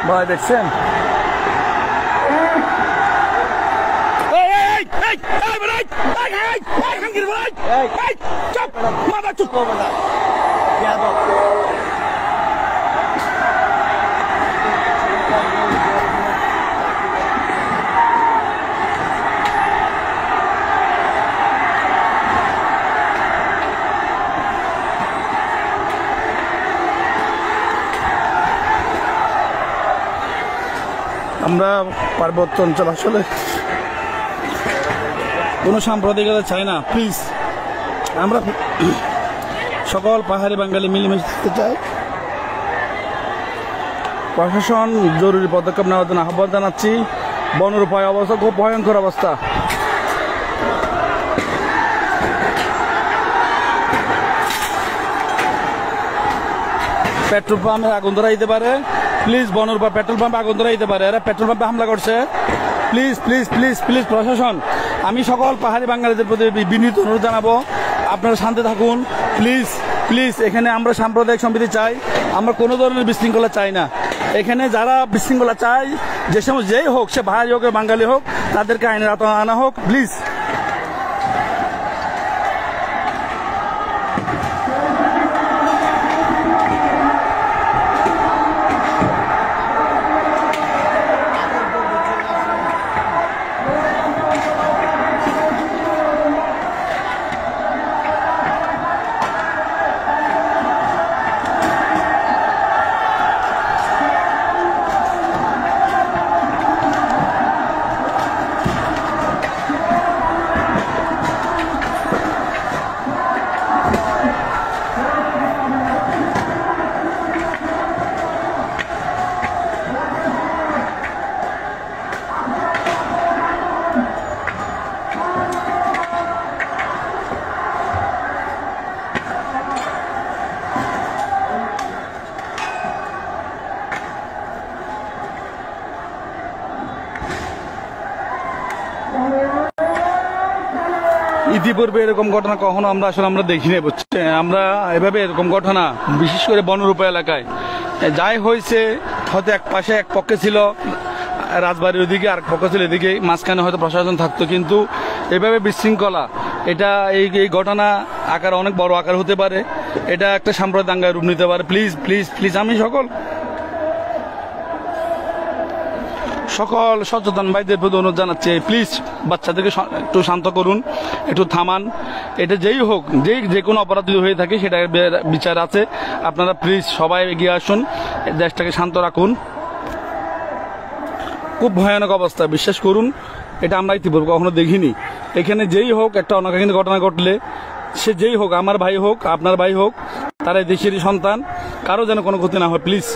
ভাই দেখছেন আমরা পার্বত্য অঞ্চল আসলে কোনো সাম্প্রদায়িকতা চাই না। প্লিজ আমরা সকল পাহাড়ি বাঙালি মিলেমিশে থাকতে চাই। প্রশাসন জরুরি পদক্ষেপ নেওয়ার জন্য আহ্বান জানাচ্ছি। বনরূপায় অবস্থা খুব ভয়ঙ্কর অবস্থা। পেট্রোল পাম্পে আগুন ধরা দিতে পারে। প্লিজ বনরূপা পেট্রোল পাম্পে আগুন ধরা দিতে পারে। এরা পেট্রোল পাম্পে হামলা করছে। প্লিজ প্লিজ প্লিজ প্লিজ প্রশাসন, আমি সকল পাহাড়ি বাঙালিদের প্রতি বিনীত অনুরোধ জানাবো, আপনারা শান্তি থাকুন। প্লিজ প্লিজ, এখানে আমরা সাম্প্রদায়িক সম্প্রীতি চাই, আমরা কোনো ধরনের বিশৃঙ্খলা চাই না। এখানে যারা বিশৃঙ্খলা চাই, যে সময় যেই হোক, সে পাহাড়ি হোক বাঙালি হোক, তাদেরকে আইনের আওতায় আনা হোক প্লিজ। ইতিপূর্বে এরকম ঘটনা কখনো আমরা দেখিনি। আমরা এভাবে এরকম ঘটনা, বিশেষ করে বনরূপা এলাকায় যাই হয়েছে, হয়তো এক পাশে এক পক্ষে ছিল রাজবাড়ির ওদিকে, আর পক্ষ ছিল এদিকে, মাঝখানে হয়তো প্রশাসন থাকতো, কিন্তু এভাবে বিশৃঙ্খলা, এটা এই ঘটনা আকার অনেক বড় আকার হতে পারে। এটা একটা সাম্প্রদায়িক দাঙ্গায় রূপ নিতে পারে। প্লিজ প্লিজ প্লিজ, আমি সকল সচেতন ভাইদের প্রতি অনুরোধ জানাচ্ছি, প্লিজ বাচ্চাদেরকে একটু শান্ত করুন, একটু থামান। এটা যেই হোক, যে কোনো অপরাধ যদি হয়ে থাকে সেটা বিচার আছে। আপনারা প্লিজ সবাই এগিয়ে আসুন, দেশটাকে শান্ত রাখুন। খুব ভয়ানক অবস্থা, বিশ্বাস করুন, এটা আমরা ইতিপূর্বে কখনো দেখিনি। এখানে যেই হোক, একটা অনাকাঙ্ক্ষিত ঘটনা ঘটলে, সে যেই হোক, আমার ভাই হোক, আপনার ভাই হোক, তারা দেশেরই সন্তান, কারো যেন কোনো ক্ষতি না হয় প্লিজ।